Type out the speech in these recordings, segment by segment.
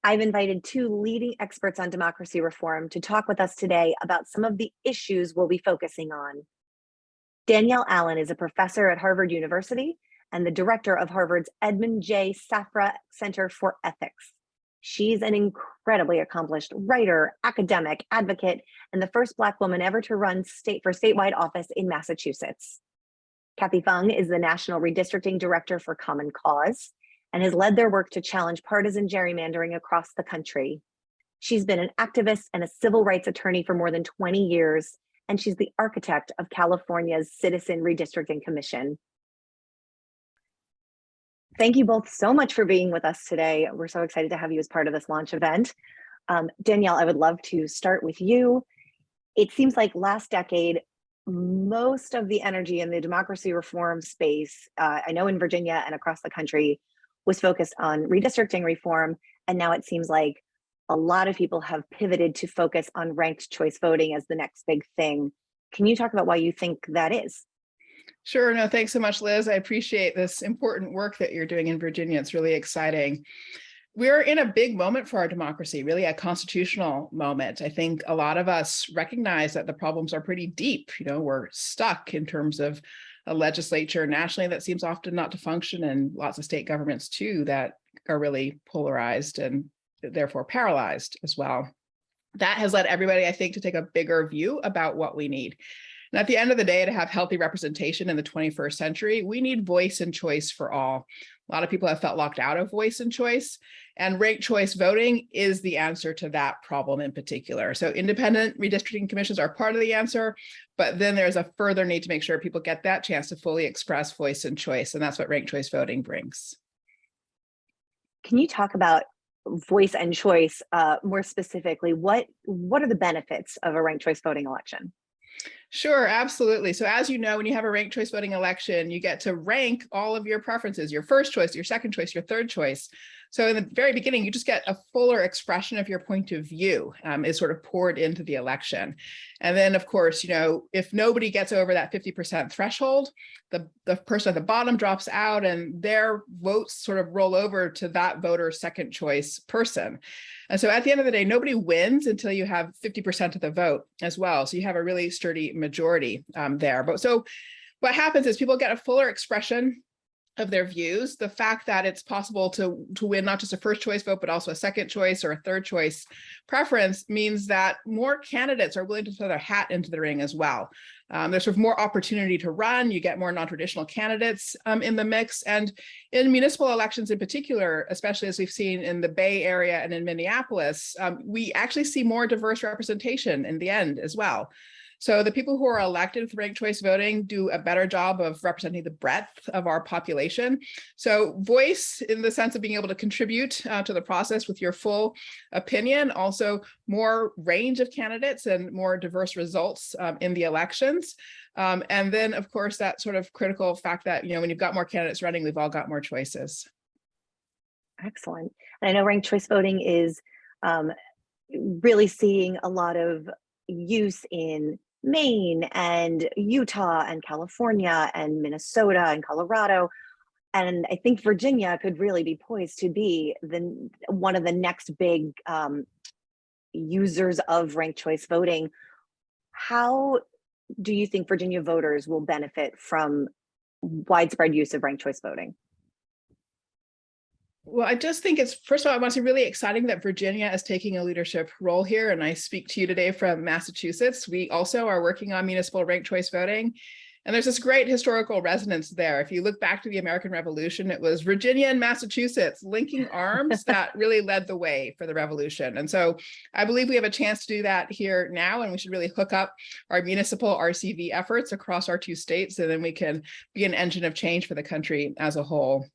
I've invited two leading experts on democracy reform to talk with us today about some of the issues we'll be focusing on. Danielle Allen is a professor at Harvard University and the director of Harvard's Edmund J. Safra Center for Ethics. She's an incredibly accomplished writer, academic, advocate, and the first Black woman ever to run for statewide office in Massachusetts. Kathy Fung is the National Redistricting Director for Common Cause and has led their work to challenge partisan gerrymandering across the country. She's been an activist and a civil rights attorney for more than 20 years, and she's the architect of California's Citizen Redistricting Commission. Thank you both so much for being with us today. We're so excited to have you as part of this launch event. Danielle, I would love to start with you. It seems like last decade, most of the energy in the democracy reform space, I know in Virginia and across the country, was focused on redistricting reform. And now it seems like a lot of people have pivoted to focus on ranked choice voting as the next big thing. Can you talk about why you think that is? Sure. No, thanks so much, Liz. I appreciate this important work that you're doing in Virginia. It's really exciting. We're in a big moment for our democracy, really a constitutional moment. I think a lot of us recognize that the problems are pretty deep. We're stuck in terms of a legislature nationally that seems often not to function, and lots of state governments too that are really polarized and therefore paralyzed as well. That has led everybody, I think, to take a bigger view about what we need. And at the end of the day, to have healthy representation in the 21st century, we need voice and choice for all. A lot of people have felt locked out of voice and choice, and ranked choice voting is the answer to that problem in particular. So independent redistricting commissions are part of the answer, but then there's a further need to make sure people get that chance to fully express voice and choice, and that's what ranked choice voting brings. Can you talk about voice and choice more specifically? What are the benefits of a ranked choice voting election? Sure, absolutely. So as you know, when you have a ranked choice voting election, you get to rank all of your preferences, your first choice, your second choice, your third choice. So in the very beginning, you just get a fuller expression of your point of view is sort of poured into the election. And then, of course, if nobody gets over that 50% threshold, the person at the bottom drops out and their votes sort of roll over to that voter's second choice person. And so at the end of the day, nobody wins until you have 50% of the vote as well. So you have a really sturdy majority there. But so what happens is people get a fuller expression of their views. The fact that it's possible to win not just a first choice vote, but also a second choice or a third choice preference means that more candidates are willing to throw their hat into the ring as well. There's sort of more opportunity to run. You get more non-traditional candidates in the mix. And in municipal elections in particular, especially as we've seen in the Bay Area and in Minneapolis, we actually see more diverse representation in the end as well. So the people who are elected with ranked choice voting do a better job of representing the breadth of our population. So voice in the sense of being able to contribute to the process with your full opinion, also more range of candidates and more diverse results in the elections. And then, of course, that sort of critical fact that, when you've got more candidates running, we've all got more choices. Excellent. And I know ranked choice voting is really seeing a lot of use in Maine and Utah and California and Minnesota and Colorado. And I think Virginia could really be poised to be one of the next big users of ranked choice voting. How do you think Virginia voters will benefit from widespread use of ranked choice voting? Well, I just think it's, first of all, I want to say really exciting that Virginia is taking a leadership role here. And I speak to you today from Massachusetts. We also are working on municipal ranked choice voting. And there's this great historical resonance there. If you look back to the American Revolution, it was Virginia and Massachusetts linking arms that really led the way for the revolution. And so I believe we have a chance to do that here now, and we should really hook up our municipal RCV efforts across our two states, so then we can be an engine of change for the country as a whole.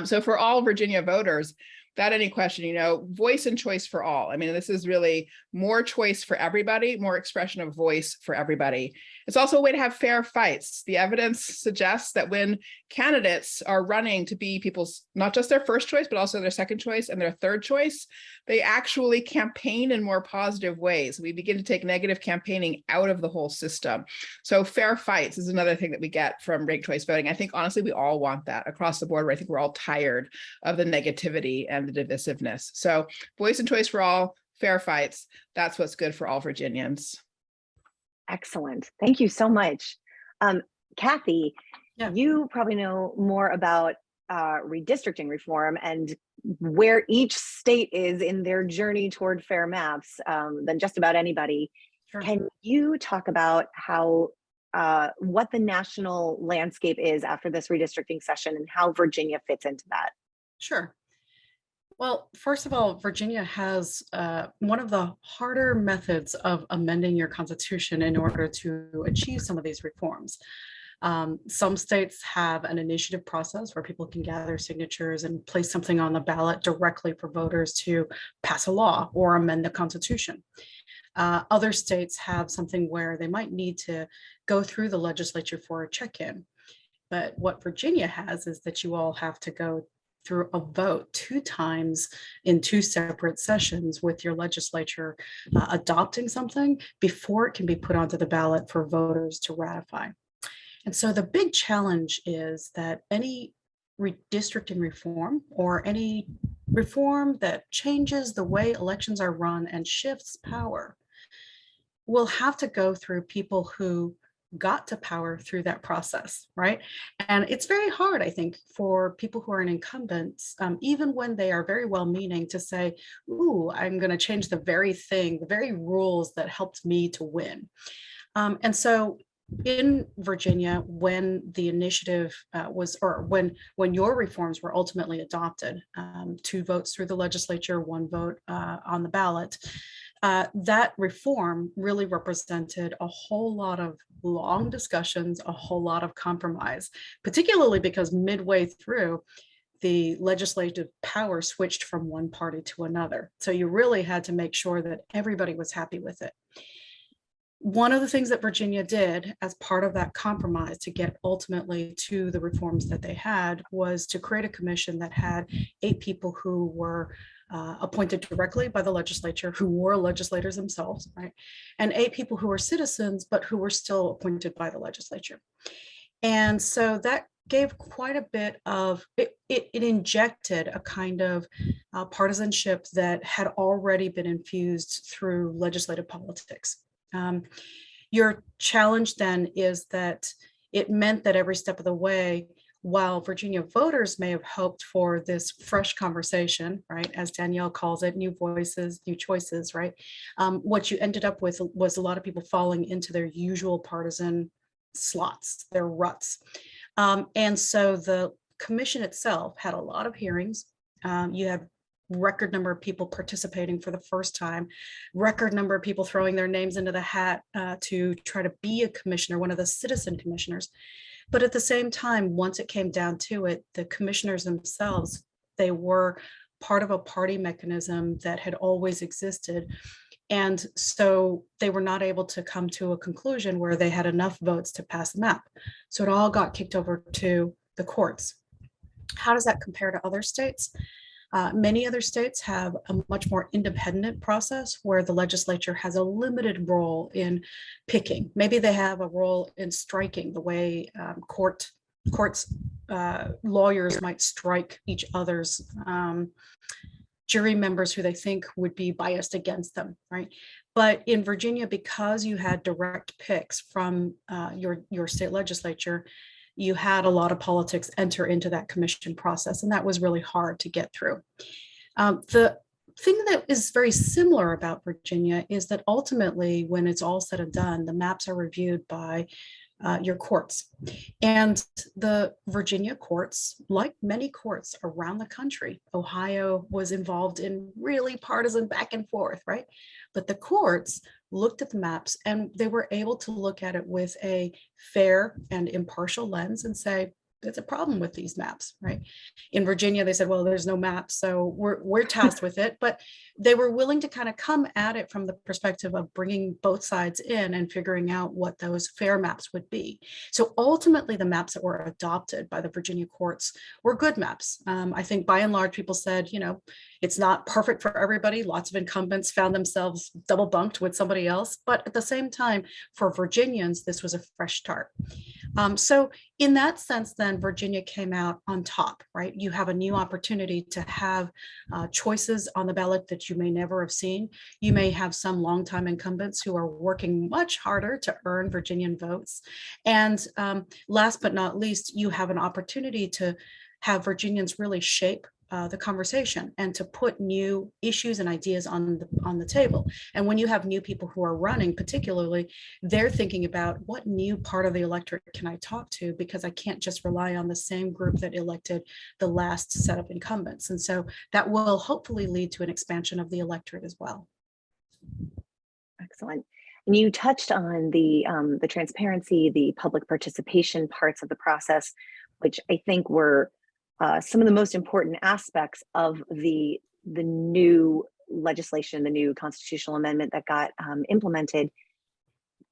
So for all Virginia voters, without any question, voice and choice for all. I mean, this is really more choice for everybody, more expression of voice for everybody. It's also a way to have fair fights. The evidence suggests that when candidates are running to be people's, not just their first choice, but also their second choice and their third choice, they actually campaign in more positive ways. We begin to take negative campaigning out of the whole system. So fair fights is another thing that we get from ranked choice voting. I think, honestly, we all want that across the board. I think we're all tired of the negativity and the divisiveness. So voice and choice for all, fair fights. That's what's good for all Virginians. Excellent. Thank you so much. Kathy, Yeah. you probably know more about redistricting reform and where each state is in their journey toward fair maps than just about anybody. Sure. Can you talk about how what the national landscape is after this redistricting session and how Virginia fits into that? Sure. Well, first of all, Virginia has one of the harder methods of amending your constitution in order to achieve some of these reforms. Some states have an initiative process where people can gather signatures and place something on the ballot directly for voters to pass a law or amend the Constitution. Other states have something where they might need to go through the legislature for a check-in. But what Virginia has is that you all have to go through a vote 2 times in 2 separate sessions with your legislature adopting something before it can be put onto the ballot for voters to ratify. And so the big challenge is that any redistricting reform or any reform that changes the way elections are run and shifts power will have to go through people who got to power through that process, right? And it's very hard, I think, for people who are in incumbents, even when they are very well-meaning, to say, ooh, I'm going to change the very thing, the very rules that helped me to win. And so in Virginia, when the initiative was, or when your reforms were ultimately adopted, 2 votes through the legislature, 1 vote on the ballot, that reform really represented a whole lot of long discussions, a whole lot of compromise, particularly because midway through, the legislative power switched from one party to another. So you really had to make sure that everybody was happy with it. One of the things that Virginia did as part of that compromise to get ultimately to the reforms that they had was to create a commission that had 8 people who were appointed directly by the legislature, who were legislators themselves, right? And 8 people who were citizens, but who were still appointed by the legislature. And so that gave quite a bit of, it injected a kind of partisanship that had already been infused through legislative politics. Your challenge then is that it meant that every step of the way, while Virginia voters may have hoped for this fresh conversation, right, as Danielle calls it, new voices, new choices, right, what you ended up with was a lot of people falling into their usual partisan slots, their ruts. And so the commission itself had a lot of hearings. You had record number of people participating for the first time, record number of people throwing their names into the hat to try to be a commissioner, one of the citizen commissioners. But at the same time, once it came down to it, the commissioners themselves, they were part of a party mechanism that had always existed. And so they were not able to come to a conclusion where they had enough votes to pass the map. So it all got kicked over to the courts. How does that compare to other states? Many other states have a much more independent process where the legislature has a limited role in picking. Maybe they have a role in striking the way courts, lawyers might strike each other's jury members who they think would be biased against them, right? But in Virginia, because you had direct picks from your state legislature, you had a lot of politics enter into that commission process, and that was really hard to get through. The thing that is very similar about Virginia is that ultimately, when it's all said and done, the maps are reviewed by your courts. And the Virginia courts, like many courts around the country, Ohio was involved in really partisan back and forth, right? But the courts looked at the maps and they were able to look at it with a fair and impartial lens and say, there's a problem with these maps, right? In Virginia, they said, well, there's no map, so we're tasked with it. But they were willing to kind of come at it from the perspective of bringing both sides in and figuring out what those fair maps would be. So ultimately, the maps that were adopted by the Virginia courts were good maps. I think by and large, people said, you know, It's not perfect for everybody. Lots of incumbents found themselves double bunked with somebody else. But at the same time, for Virginians, this was a fresh start. So in that sense, then Virginia came out on top, right? You have a new opportunity to have choices on the ballot that you may never have seen. You may have some longtime incumbents who are working much harder to earn Virginian votes. And last but not least, you have an opportunity to have Virginians really shape the conversation and to put new issues and ideas on the table. And when you have new people who are running, particularly, they're thinking about what new part of the electorate can I talk to, because I can't just rely on the same group that elected the last set of incumbents. And so that will hopefully lead to an expansion of the electorate as well. Excellent. And you touched on the transparency, the public participation parts of the process, which I think were some of the most important aspects of the new legislation, the new constitutional amendment that got implemented.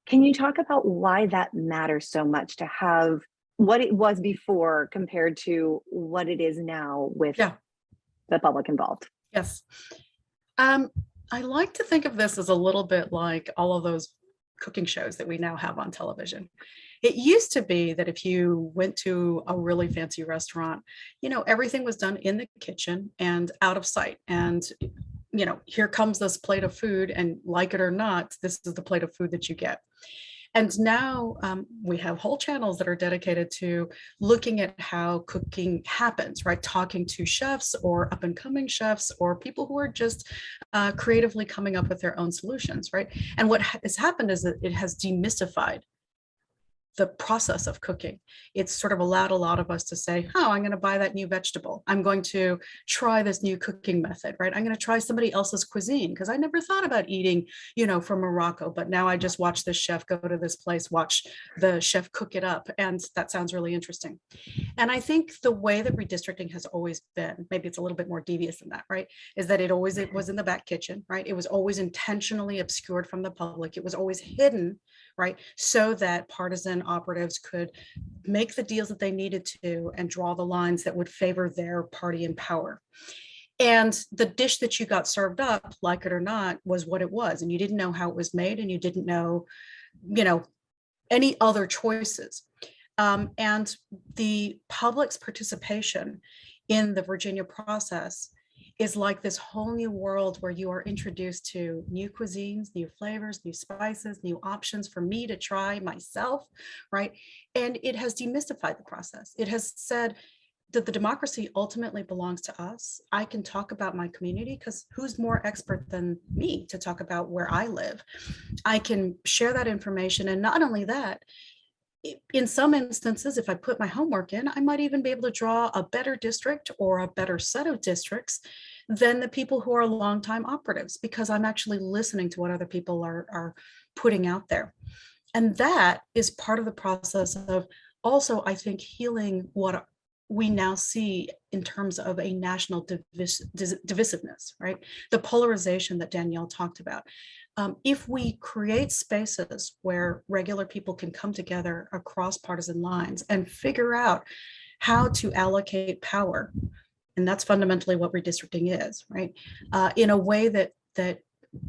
Can you talk about why that matters so much, to have what it was before compared to what it is now with the public involved? Yes. I like to think of this as a little bit like all of those cooking shows that we now have on television. It used to be that if you went to a really fancy restaurant, everything was done in the kitchen and out of sight. And, here comes this plate of food, and like it or not, this is the plate of food that you get. And now we have whole channels that are dedicated to looking at how cooking happens, right? Talking to chefs or up and coming chefs or people who are just creatively coming up with their own solutions, right? And what has happened is that it has demystified the process of cooking. It's sort of allowed a lot of us to say, oh, I'm going to buy that new vegetable. I'm going to try this new cooking method, right? I'm going to try somebody else's cuisine because I never thought about eating, from Morocco, but now I just watch this chef go to this place, watch the chef cook it up. And that sounds really interesting. And I think the way that redistricting has always been, maybe it's a little bit more devious than that, right? Is that it was in the back kitchen, right? It was always intentionally obscured from the public. It was always hidden, right? So that partisan operatives could make the deals that they needed to and draw the lines that would favor their party in power. And the dish that you got served up, like it or not, was what it was. And you didn't know how it was made, and you didn't know, any other choices. And the public's participation in the Virginia process is like this whole new world where you are introduced to new cuisines, new flavors, new spices, new options for me to try myself, right? And it has demystified the process. It has said that the democracy ultimately belongs to us. I can talk about my community because who's more expert than me to talk about where I live? I can share that information. And not only that, in some instances, if I put my homework in, I might even be able to draw a better district or a better set of districts than the people who are longtime operatives, because I'm actually listening to what other people are putting out there. And that is part of the process of also, I think, healing what we now see in terms of a national divisiveness, right? The polarization that Danielle talked about. If we create spaces where regular people can come together across partisan lines and figure out how to allocate power, and that's fundamentally what redistricting is, right? In a way that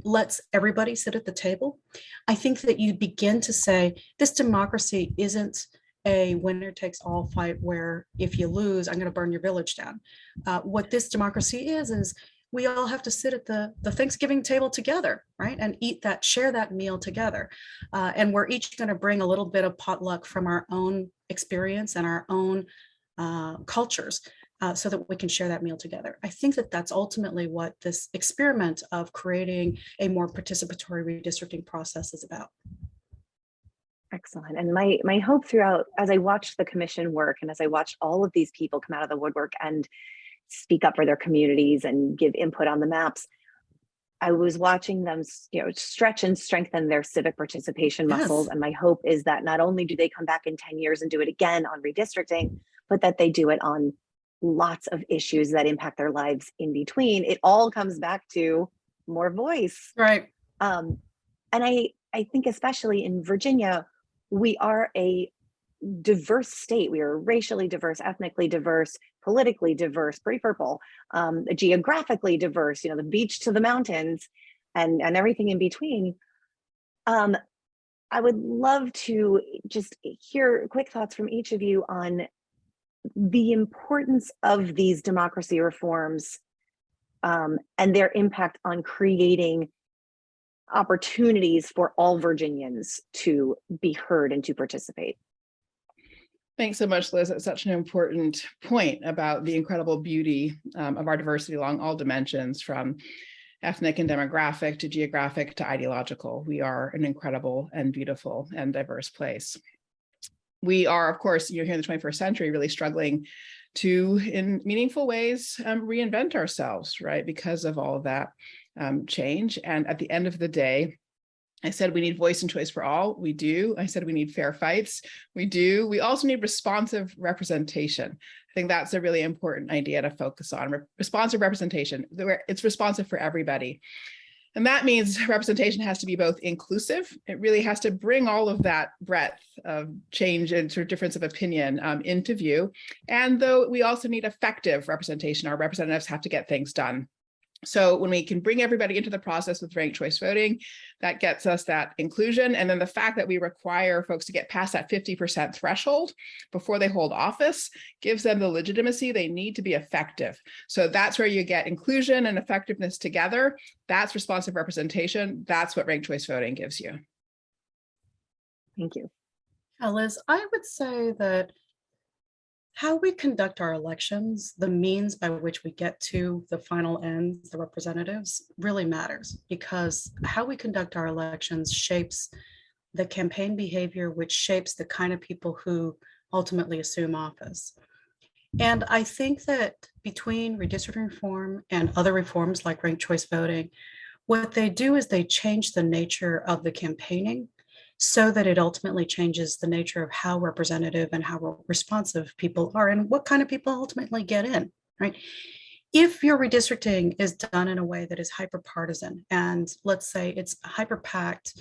lets everybody sit at the table, I think that you begin to say, this democracy isn't a winner takes all fight where if you lose, I'm going to burn your village down. What this democracy is we all have to sit at the Thanksgiving table together, right? And share that meal together. And we're each going to bring a little bit of potluck from our own experience and our own cultures so that we can share that meal together. I think that that's ultimately what this experiment of creating a more participatory redistricting process is about. Excellent. And my hope throughout, as I watched the commission work and as I watched all of these people come out of the woodwork and speak up for their communities and give input on the maps, I was watching them, stretch and strengthen their civic participation muscles. And my hope is that not only do they come back in 10 years and do it again on redistricting, but that they do it on lots of issues that impact their lives in between. It all comes back to more voice. Right. And I think especially in Virginia, we are a diverse state. We are racially diverse, ethnically diverse, politically diverse, pretty purple, geographically diverse, the beach to the mountains, and everything in between. I would love to just hear quick thoughts from each of you on the importance of these democracy reforms and their impact on creating opportunities for all Virginians to be heard and to participate. Thanks so much, Liz. That's such an important point about the incredible beauty of our diversity along all dimensions, from ethnic and demographic to geographic to ideological. We are an incredible and beautiful and diverse place. We are, of course, here in the 21st century, really struggling to, in meaningful ways, reinvent ourselves, right? Because of all of that change. And at the end of the day, I said we need voice and choice for all. We do. I said we need fair fights. We do. We also need responsive representation. I think that's a really important idea to focus on. Responsive representation, where it's responsive for everybody. And that means representation has to be both inclusive. It really has to bring all of that breadth of change and sort of difference of opinion into view. And though we also need effective representation, our representatives have to get things done. So when we can bring everybody into the process with ranked choice voting, that gets us that inclusion. And then the fact that we require folks to get past that 50% threshold before they hold office gives them the legitimacy they need to be effective. So that's where you get inclusion and effectiveness together. That's responsive representation. That's what ranked choice voting gives you. Thank you. Liz, I would say that how we conduct our elections, the means by which we get to the final ends, the representatives, really matters, because how we conduct our elections shapes the campaign behavior, which shapes the kind of people who ultimately assume office. And I think that between redistricting reform and other reforms like ranked choice voting, what they do is they change the nature of the campaigning so that it ultimately changes the nature of how representative and how responsive people are and what kind of people ultimately get in, right? If your redistricting is done in a way that is hyper-partisan, and let's say it's hyper-packed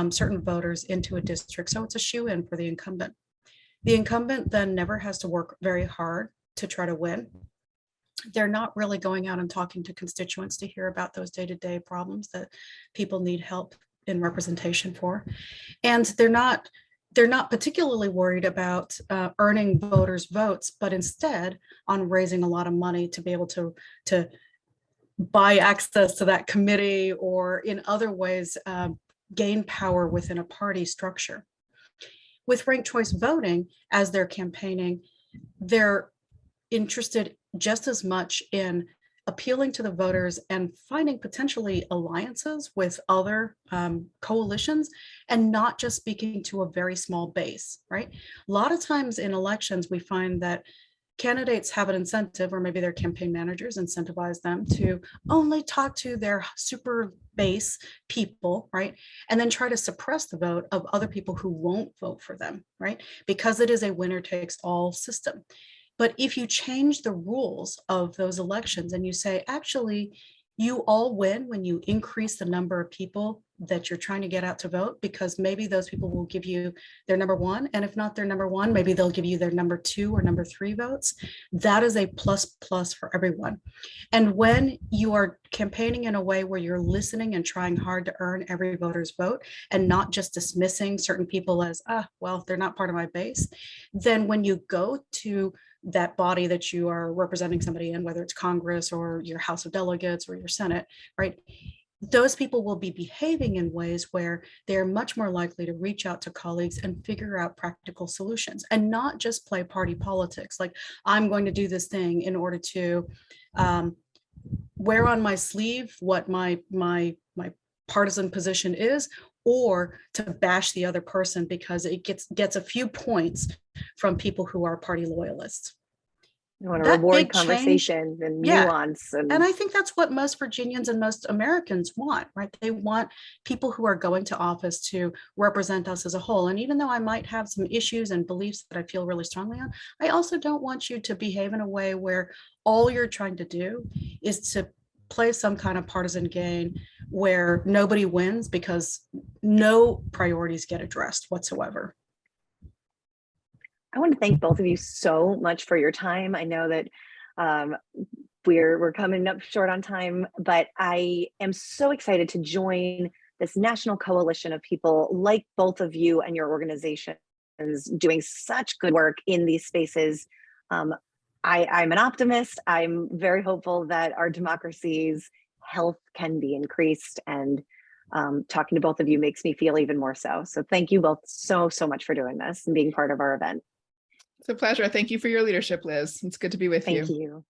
certain voters into a district, so it's a shoe-in for the incumbent then never has to work very hard to try to win. They're not really going out and talking to constituents to hear about those day-to-day problems that people need help in representation for. And they're not particularly worried about earning voters' votes, but instead on raising a lot of money to be able to buy access to that committee or in other ways gain power within a party structure. With ranked choice voting, as they're campaigning, they're interested just as much in appealing to the voters and finding potentially alliances with other coalitions and not just speaking to a very small base, right? A lot of times in elections, we find that candidates have an incentive, or maybe their campaign managers incentivize them to only talk to their super base people, right? And then try to suppress the vote of other people who won't vote for them, right? Because it is a winner takes all system. But if you change the rules of those elections and you say, actually, you all win when you increase the number of people that you're trying to get out to vote, because maybe those people will give you their number one. And if not their number one, maybe they'll give you their number 2 or number 3 votes. That is a plus for everyone. And when you are campaigning in a way where you're listening and trying hard to earn every voter's vote and not just dismissing certain people as, well, they're not part of my base, then when you go to that body that you are representing somebody in, whether it's Congress or your House of Delegates or your Senate, right? Those people will be behaving in ways where they're much more likely to reach out to colleagues and figure out practical solutions and not just play party politics. Like, I'm going to do this thing in order to wear on my sleeve what my partisan position is, or to bash the other person because it gets a few points from people who are party loyalists. You want to reward conversation and nuance. And I think that's what most Virginians and most Americans want, right? They want people who are going to office to represent us as a whole. And even though I might have some issues and beliefs that I feel really strongly on, I also don't want you to behave in a way where all you're trying to do is to play some kind of partisan game where nobody wins because no priorities get addressed whatsoever. I want to thank both of you so much for your time. I know that we're coming up short on time, but I am so excited to join this national coalition of people like both of you and your organizations doing such good work in these spaces. I'm an optimist. I'm very hopeful that our democracy's health can be increased, and talking to both of you makes me feel even more so. So thank you both so much for doing this and being part of our event. It's a pleasure. Thank you for your leadership, Liz. It's good to be with you. Thank you.